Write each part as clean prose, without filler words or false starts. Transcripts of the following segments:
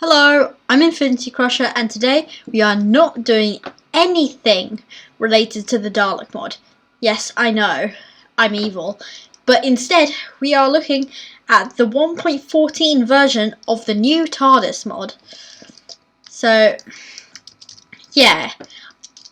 Hello, I'm Infinity Crusher, and today we are not doing anything related to the Dalek mod. Yes, I know, I'm evil, but instead we are looking at the 1.14 version of the new TARDIS mod. So, yeah,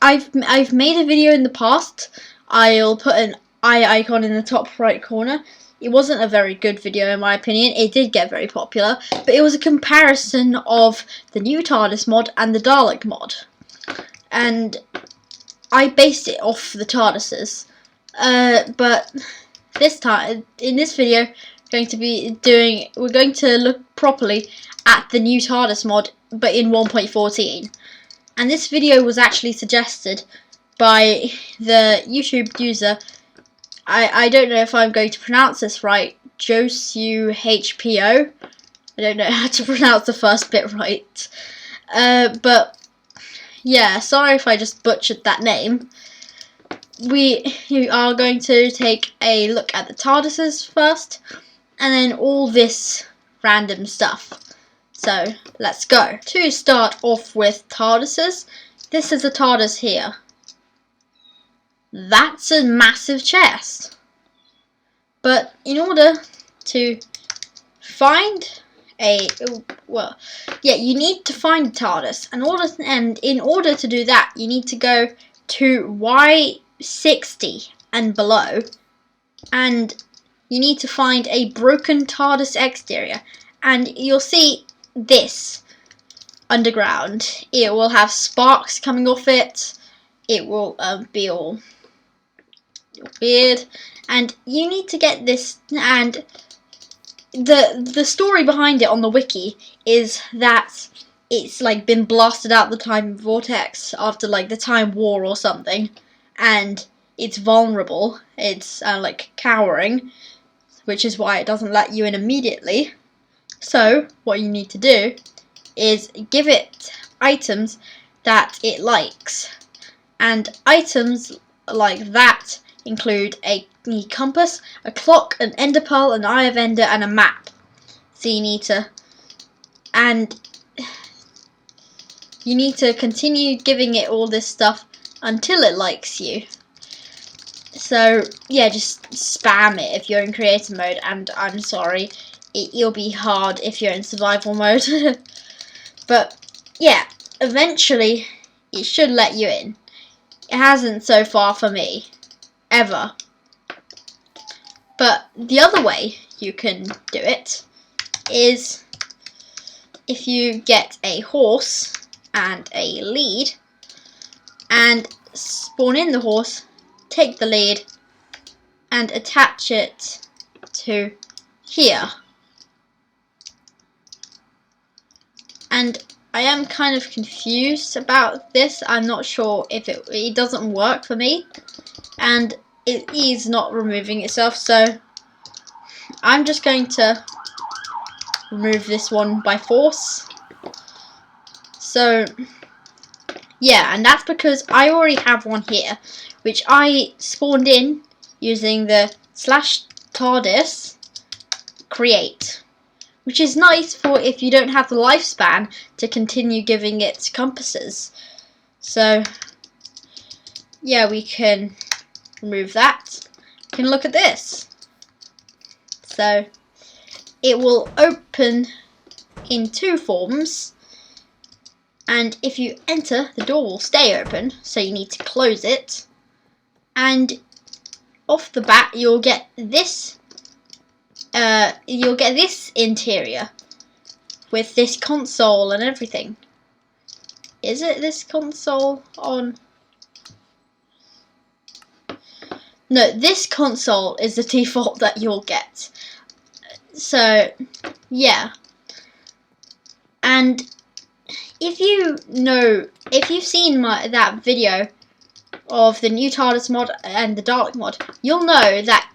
I've made a video in the past. I'll put an eye icon in the top right corner. It wasn't a very good video in my opinion. It did get very popular, but it was a comparison of the new TARDIS mod and the Dalek mod. And I based it off the TARDISes. But this time, in this video, we're going to look properly at the new TARDIS mod, but in 1.14. And this video was actually suggested by the YouTube user, I don't know if I'm going to pronounce this right, JosuHPO. I don't know how to pronounce the first bit right. But yeah, sorry if I just butchered that name. We are going to take a look at the TARDISes first, and then all this random stuff. So let's go. To start off with TARDISes, this is a TARDIS here. That's a massive chest. But in order to find you need to find a TARDIS. And in order to do that, you need to go to Y60 and below, and you need to find a broken TARDIS exterior, and you'll see this underground. It will have sparks coming off it. It will be all weird, and you need to get this. And the story behind it on the wiki is that it's like been blasted out the time vortex after like the time war or something, and it's vulnerable. It's like cowering, which is why it doesn't let you in immediately. So what you need to do is give it items that it likes, and items like that include a compass, a clock, an ender pearl, an eye of ender, and a map. So you need to continue giving it all this stuff until it likes you. So yeah, just spam it if you're in creator mode, and I'm sorry, it'll be hard if you're in survival mode. But yeah, eventually it should let you in. It hasn't so far for me, ever. But the other way you can do it is if you get a horse and a lead, and spawn in the horse, take the lead, and attach it to here. And I am kind of confused about this. I'm not sure if it doesn't work for me, and it is not removing itself, so I'm just going to remove this one by force. So yeah, and that's because I already have one here, which I spawned in using the /TARDIS create, which is nice for if you don't have the lifespan to continue giving it compasses. So yeah, we can remove that. You can look at this. So it will open in two forms, and if you enter, the door will stay open, so you need to close it. And off the bat, you'll get this interior with this console and everything. Is it this console on? No, this console is the default that you'll get. So yeah, and if you've seen that video of the new TARDIS mod and the Dalek mod, you'll know that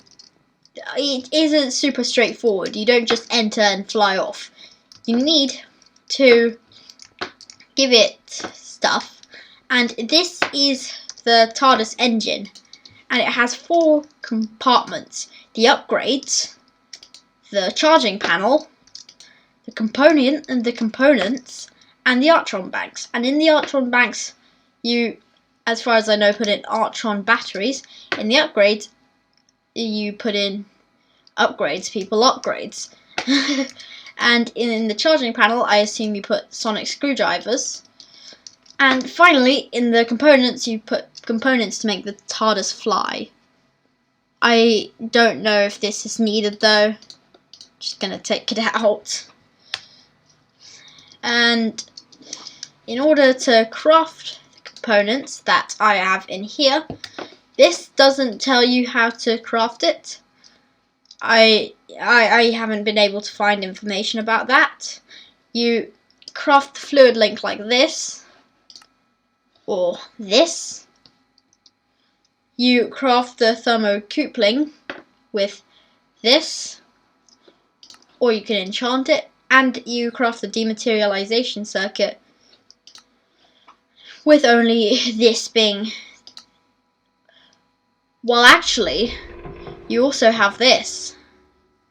it isn't super straightforward. You don't just enter and fly off. You need to give it stuff, and this is the TARDIS engine, and it has 4 compartments: the upgrades, the charging panel, the component and the components, and the Artron banks. And in the Artron banks, you, as far as I know, put in Artron batteries. In the upgrades, you put in upgrades, upgrades. And in the charging panel, I assume you put sonic screwdrivers. And finally, in the components, you put components to make the TARDIS fly. I don't know if this is needed though. Just gonna take it out. And in order to craft the components that I have in here, this doesn't tell you how to craft it. I haven't been able to find information about that. You craft the fluid link like this, or this. You craft the thermocoupling with this, or you can enchant it, and you craft the dematerialization circuit with only this being. Well, actually, you also have this,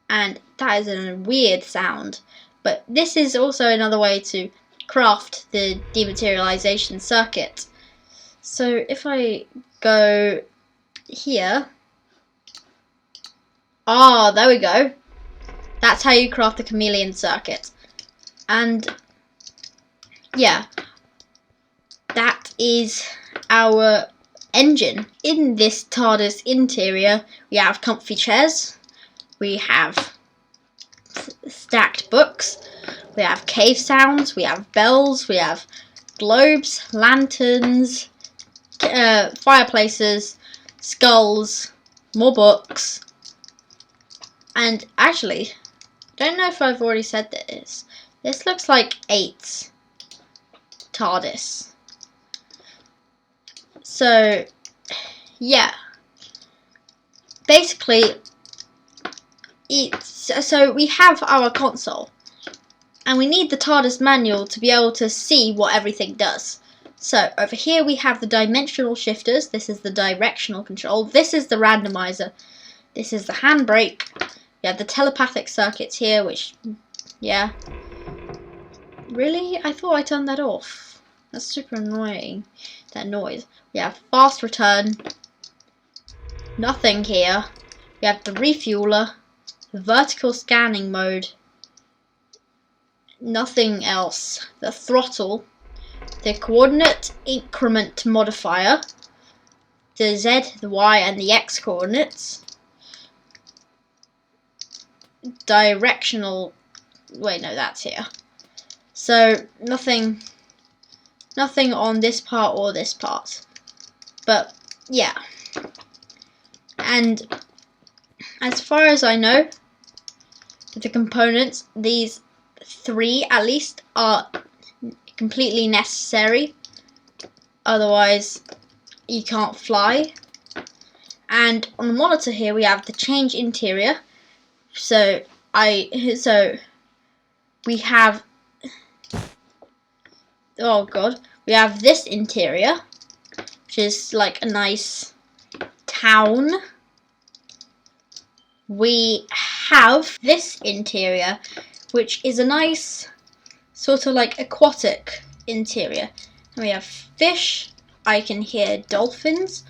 and that is a weird sound, but this is also another way to craft the dematerialization circuit. So if I go here, there we go. That's how you craft the chameleon circuit. And yeah, that is our engine. In this TARDIS interior, we have comfy chairs, we have stacked books, we have cave sounds, we have bells, we have globes, lanterns, fireplaces, skulls, more books, and actually, I don't know if I've already said this. This looks like 8's TARDIS. So, yeah. Basically, so we have our console, and we need the TARDIS manual to be able to see what everything does. So, over here we have the dimensional shifters. This is the directional control. This is the randomizer. This is the handbrake. We have the telepathic circuits here, which, yeah. Really? I thought I turned that off. That's super annoying, that noise. We have fast return. Nothing here. We have the refueler, the vertical scanning mode. Nothing else. The throttle, the coordinate increment modifier, the Z, the Y, and the X coordinates. Directional. Wait, no, that's here. So nothing on this part or this part. But yeah. And as far as I know, the components, these 3 at least, are completely necessary. Otherwise, you can't fly. And on the monitor here, we have the change interior. So we have, oh god, we have this interior, which is like a nice town. We have this interior, which is a nice sort of like aquatic interior. And we have fish. I can hear dolphins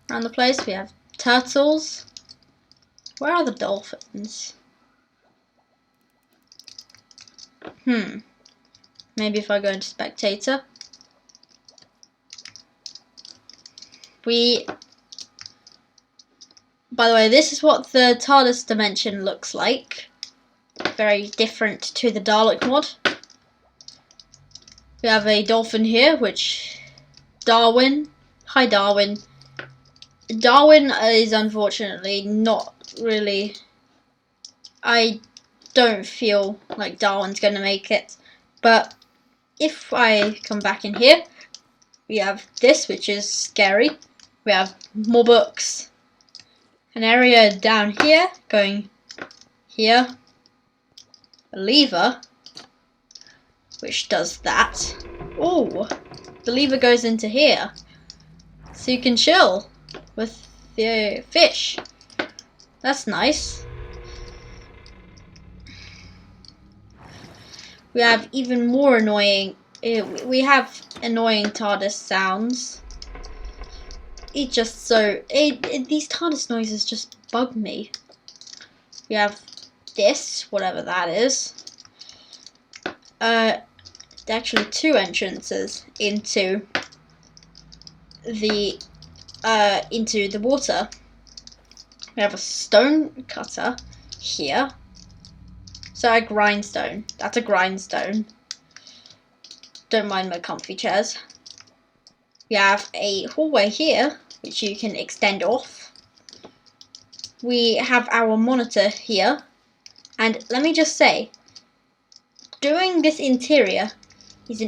around the place. We have turtles. Where are the dolphins? Maybe if I go into spectator. By the way, this is what the TARDIS dimension looks like. Very different to the Dalek mod. We have a dolphin here, which Darwin. Hi, Darwin. Darwin is unfortunately not really. I don't feel like Darwin's going to make it. But if I come back in here, we have this, which is scary. We have more books. An area down here, going here. A lever, which does that. Oh, the lever goes into here. So you can chill with the fish. That's nice. We have even more annoying. We have annoying TARDIS sounds. These TARDIS noises just bug me. We have this, whatever that is. Actually 2 entrances into the water. We have a stone cutter here. So a grindstone. That's a grindstone. Don't mind my comfy chairs. We have a hallway here, which you can extend off. We have our monitor here. And let me just say, doing this interior is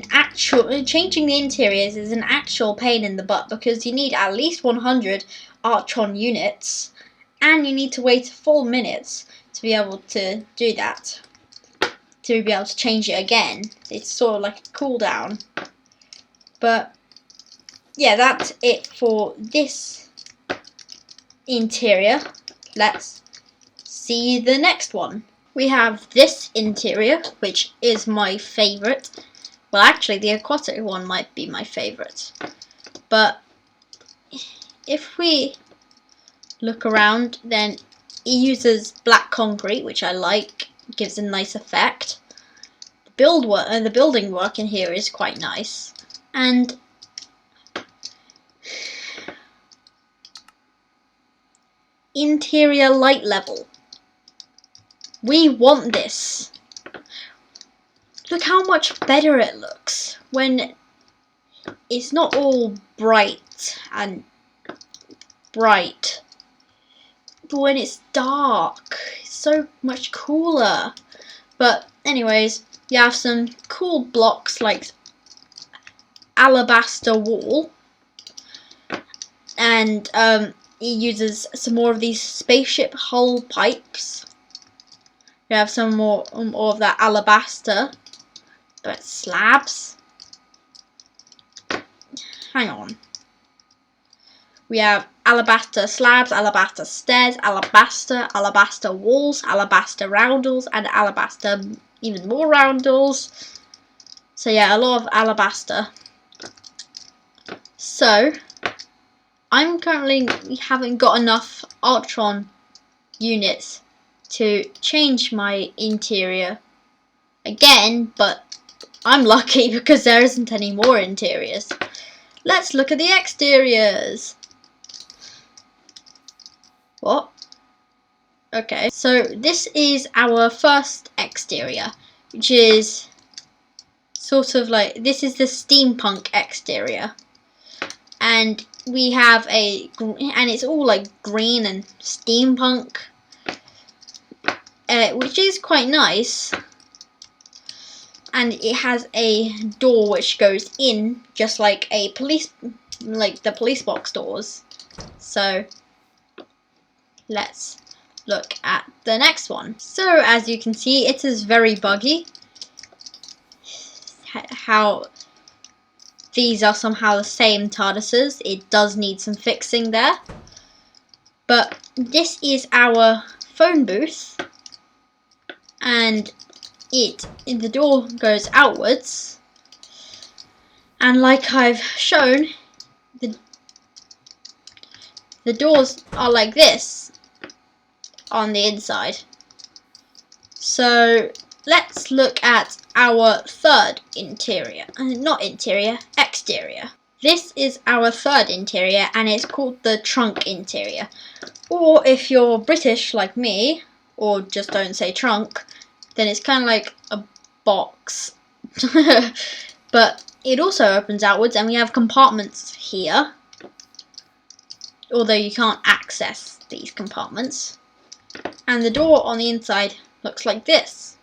changing the interiors is an actual pain in the butt, because you need at least 100 Archon units, and you need to wait 4 minutes to be able to do that. To be able to change it again. It's sort of like a cooldown. But yeah, that's it for this interior. Let's see the next one. We have this interior, which is my favourite. Well, actually, the aquatic one might be my favourite. But if we look around, then it uses black concrete, which I like. It gives a nice effect. The building work in here is quite nice. And interior light level. We want this. Look how much better it looks when it's not all bright and bright, but when it's dark, it's so much cooler. But anyways, you have some cool blocks like alabaster wall, and it uses some more of these spaceship hull pipes. You have some more of that alabaster, but slabs. Hang on. We have alabaster slabs, alabaster stairs, alabaster walls, alabaster roundels, and alabaster even more roundels. So yeah, a lot of alabaster. So I'm currently haven't got enough Archon units to change my interior again, but I'm lucky because there isn't any more interiors. Let's look at the exteriors. What? Okay, so this is our first exterior, which is sort of like, this is the steampunk exterior. And we have and it's all like green and steampunk, which is quite nice. And it has a door which goes in, just like the police box doors. So let's look at the next one. So as you can see, it is very buggy. How these are somehow the same TARDISes. It does need some fixing there. But this is our phone booth, and the door goes outwards, and like I've shown, the doors are like this on the inside. So let's look at our third interior. Not interior, exterior. This is our third interior, and it's called the trunk interior. Or if you're British like me, or just don't say trunk, then it's kind of like a box. But it also opens outwards, and we have compartments here, although you can't access these compartments. And the door on the inside looks like this.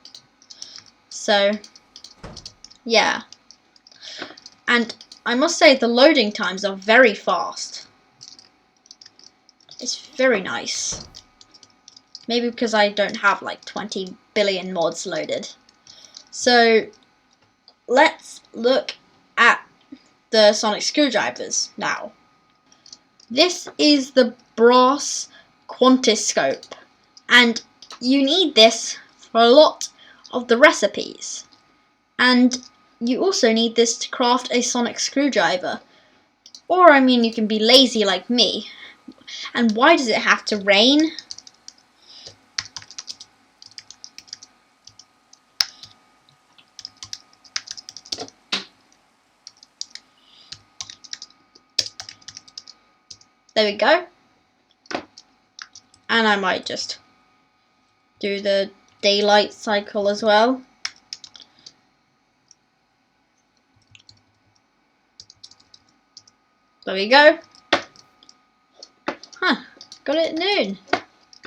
So yeah, and I must say the loading times are very fast. It's very nice. Maybe because I don't have like 20 billion mods loaded. So let's look at the sonic screwdrivers now. This is the brass quantoscope, and you need this for a lot of the recipes. And you also need this to craft a sonic screwdriver. Or, I mean, you can be lazy like me. And why does it have to rain? There we go. And I might just do the daylight cycle as well. There we go. Huh, got it at noon.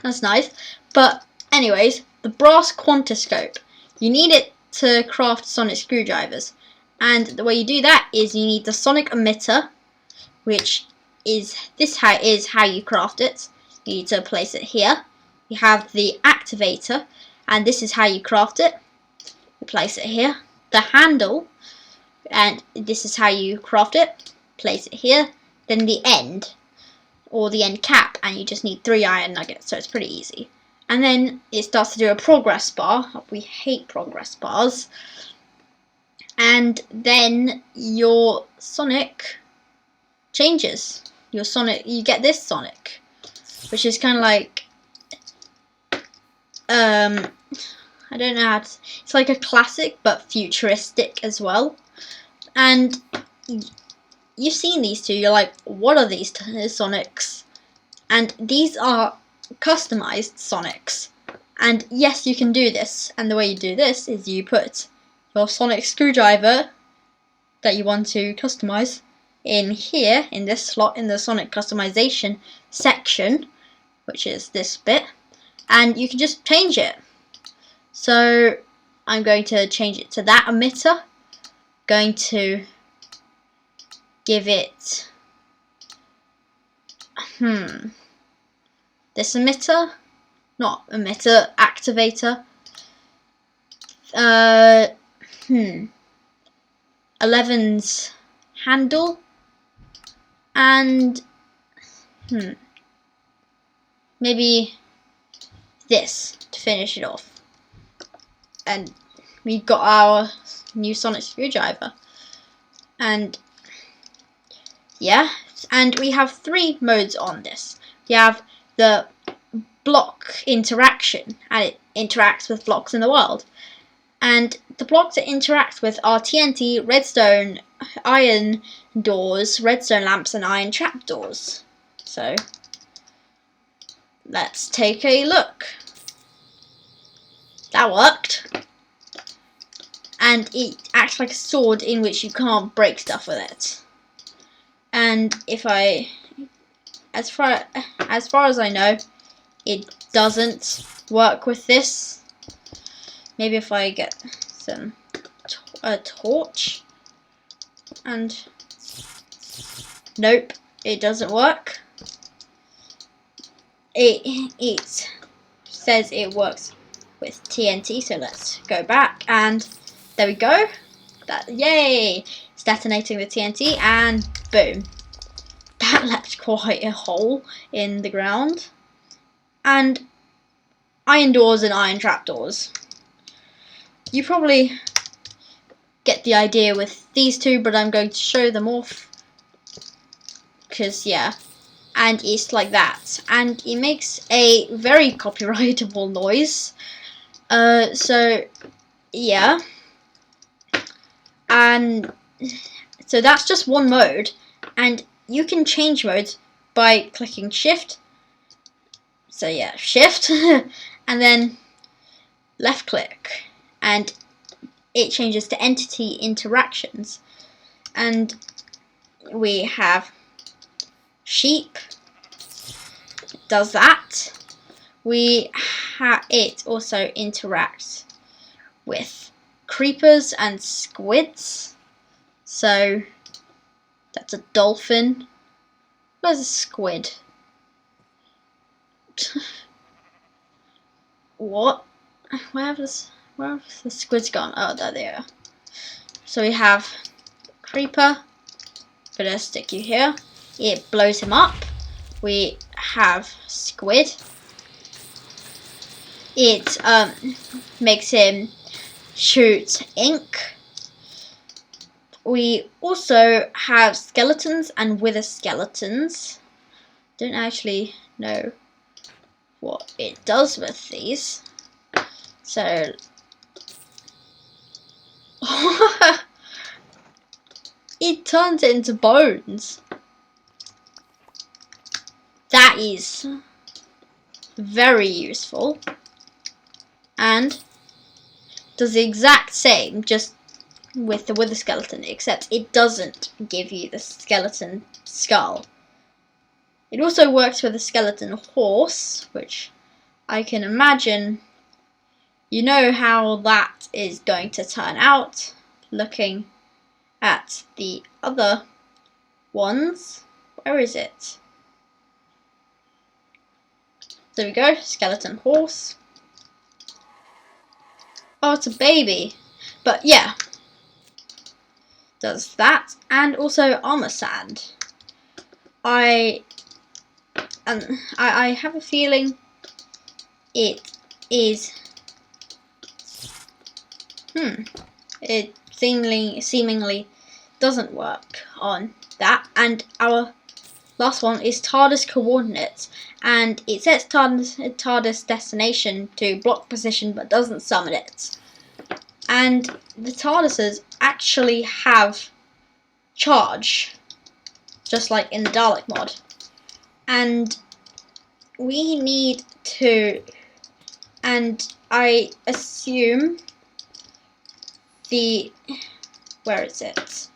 That's nice. But anyways, the brass quantoscope. You need it to craft sonic screwdrivers. And the way you do that is you need the sonic emitter, which is how you craft it. You need to place it here. You have the activator, and this is how you craft it. You place it here. The handle, and this is how you craft it. Place it here. Then the end, or the end cap, and you just need 3 iron nuggets, so it's pretty easy. And then it starts to do a progress bar. We hate progress bars. And then your sonic changes. Your sonic, you get this sonic, which is kind of like, I don't know how to, it's like a classic but futuristic as well. And you've seen these two, you're like, what are these sonics? And these are customized sonics. And yes, you can do this, and the way you do this is you put your sonic screwdriver that you want to customize in here, in this slot, in the sonic customization section, which is this bit, and you can just change it. So I'm going to change it to that emitter, going to give it this emitter, not emitter, activator, 11's handle, and maybe this to finish it off. And we got our new sonic screwdriver. And yeah, and we have 3 modes on this. We have the block interaction, and it interacts with blocks in the world. And the blocks it interacts with are TNT, redstone, iron doors, redstone lamps, and iron trapdoors. So let's take a look. That worked. And it acts like a sword in which you can't break stuff with it. And if I, as far as I know, it doesn't work with this. Maybe if I get a torch, and nope, it doesn't work. It says it works with TNT, so let's go back, and there we go. That, yay! It's detonating the TNT, and boom. That left quite a hole in the ground. And iron doors and iron trapdoors. You probably get the idea with these two, but I'm going to show them off. Because, yeah. And it's like that. And it makes a very copyrightable noise. So, yeah. And so that's just one mode. And you can change modes by clicking shift. So yeah, shift. And then left click. And it changes to entity interactions. And we have sheep. It does that. It also interacts with creepers and squids. So that's a dolphin. Where's a squid? What? Where have the squids gone? Oh, there they are. So we have creeper. Gonna stick you here. It blows him up. We have squid. It makes him shoot ink we also have skeletons and wither skeletons. Don't actually know what it does with these. So it turns it into bones. That is very useful and does the exact same just with the wither skeleton, except it doesn't give you the skeleton skull. It also works with a skeleton horse, which I can imagine you know how that is going to turn out looking at the other ones. Where is it? There we go, skeleton horse. Oh, it's a baby. But yeah, does that, and also armor sand. I have a feeling it is. It seemingly doesn't work on that. And our last one is TARDIS coordinates, and it sets TARDIS destination to block position but doesn't summon it. And the TARDISes actually have charge, just like in the Dalek Mod. And we need to, and I assume where is it?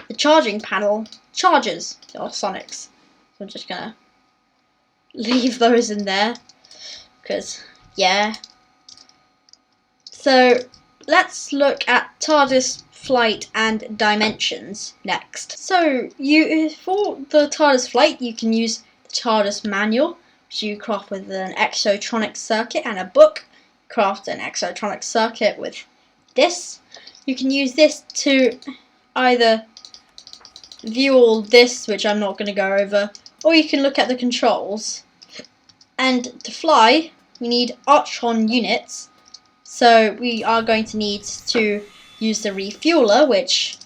The charging panel charges our Sonics. So I'm just gonna leave those in there, because yeah. So let's look at TARDIS flight and dimensions next. So for the TARDIS flight, you can use the TARDIS manual, which you craft with an exotronic circuit and a book. Craft an exotronic circuit with this. You can use this to either view all this, which I'm not going to go over, or you can look at the controls. And to fly, we need Archon units. So we are going to need to use the Refueler, which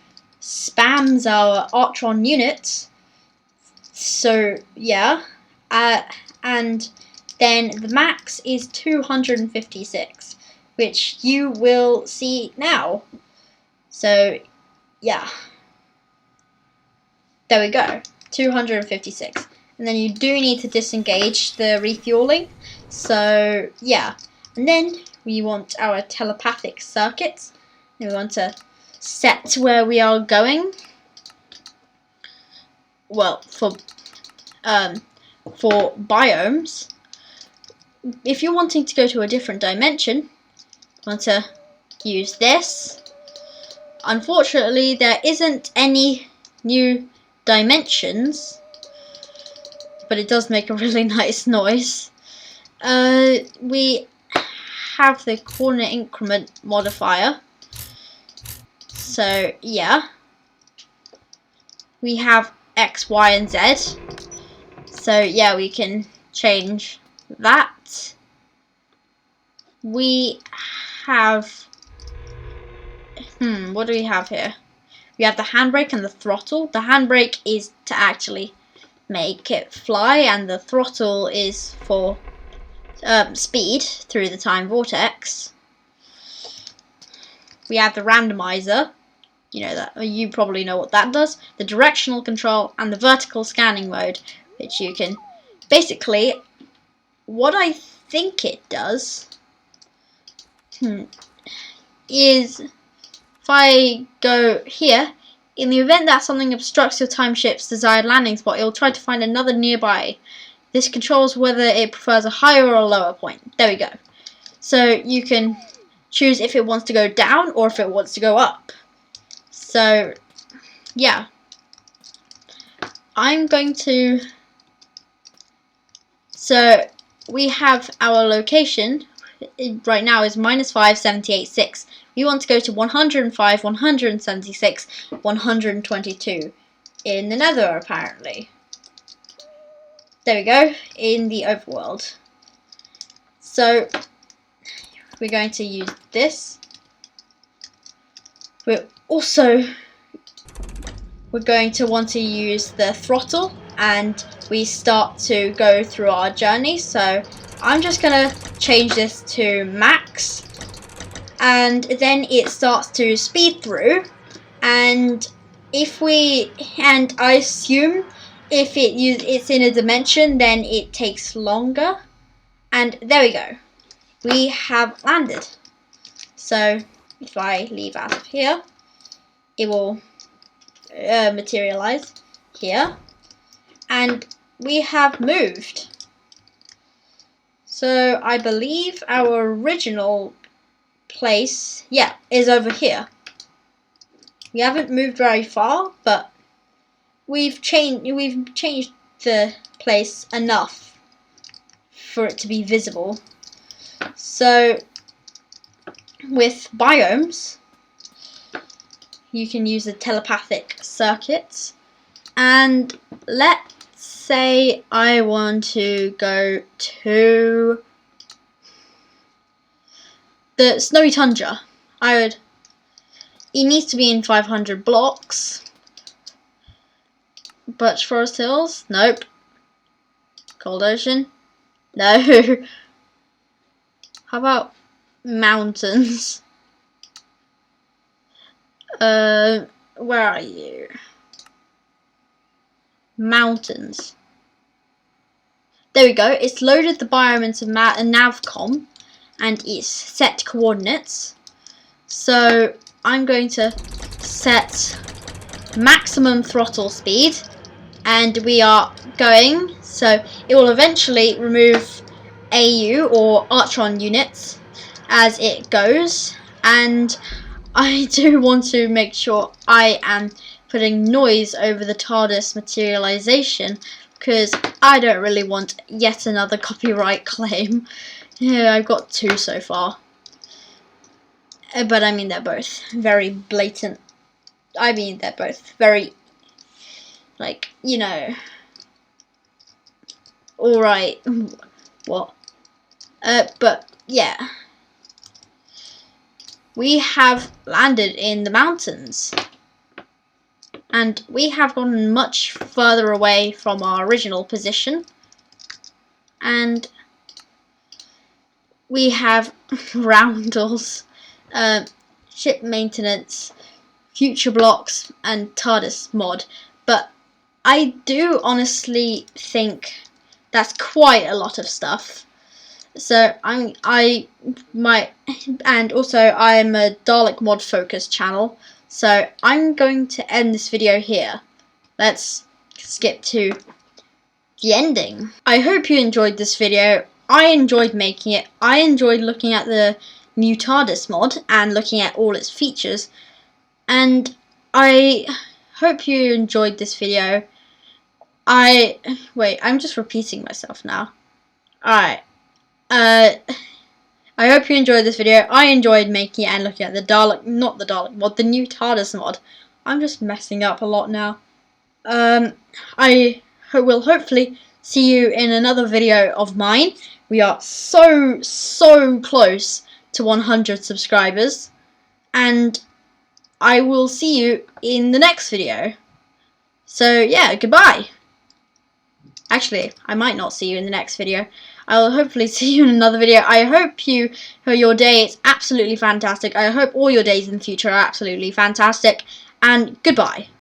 spams our Archon units. So yeah, and then the max is 256, which you will see now. So yeah, there we go, 256. And then you do need to disengage the refueling. So yeah, and then we want our telepathic circuits. And we want to set where we are going. Well, for biomes, if you're wanting to go to a different dimension, you want to use this. Unfortunately, there isn't any new dimensions, but it does make a really nice noise. We have the coordinate increment modifier. So yeah, we have X, Y, and Z. So yeah, we can change that. We have what do we have here? We have the handbrake and the throttle. The handbrake is to actually make it fly, and the throttle is for speed through the time vortex. We have the randomizer. You probably know what that does. The directional control and the vertical scanning mode, which you can basically, what I think it does is, if I go here, in the event that something obstructs your time ship's desired landing spot, it will try to find another nearby. This controls whether it prefers a higher or a lower point. There we go. So you can choose if it wants to go down or if it wants to go up. So yeah, I'm going to, so we have our location right now is -5, 78, 6. We want to go to 105, 176, 122 in the Nether, apparently. There we go, in the overworld. So we're going to use this. We're also we're going to want to use the throttle, and we start to go through our journey. So I'm just gonna change this to max, and then it starts to speed through. And I assume if it's in a dimension, then it takes longer. And there we go, we have landed. So if I leave out of here, it will materialize here, and we have moved. So I believe our original place, yeah, is over here. We haven't moved very far, but we've changed the place enough for it to be visible. So with biomes, you can use the telepathic circuits, and let's say I want to go to the snowy tundra. It needs to be in 500 blocks. Birch Forest Hills? Nope. Cold Ocean? No. How about mountains? Where are you? Mountains. There we go. It's loaded the biome into navcom, and it's set coordinates. So I'm going to set maximum throttle speed, and we are going. So it will eventually remove AU or Archon units as it goes, and I do want to make sure I am putting noise over the TARDIS materialization, because I don't really want yet another copyright claim. Yeah, I've got 2 so far. But I mean, they're both very blatant. I mean, they're both very, like, you know, alright, what? But yeah. We have landed in the mountains, and we have gone much further away from our original position, and we have roundels, ship maintenance, future blocks, and TARDIS mod. But I do honestly think that's quite a lot of stuff. So and also I'm a Dalek Mod focused channel, so I'm going to end this video here. Let's skip to the ending. I hope you enjoyed this video. I enjoyed making it. I enjoyed looking at the new TARDIS mod and looking at all its features, and I hope you enjoyed this video. I'm just repeating myself now. Alright. I hope you enjoyed this video. I enjoyed making it and looking at the not the Dalek mod, the new TARDIS mod. I'm just messing up a lot now. I will hopefully see you in another video of mine. We are so close to 100 subscribers, and I will see you in the next video. So yeah, goodbye. Actually, I might not see you in the next video. I will hopefully see you in another video. I hope your day is absolutely fantastic. I hope all your days in the future are absolutely fantastic. And goodbye.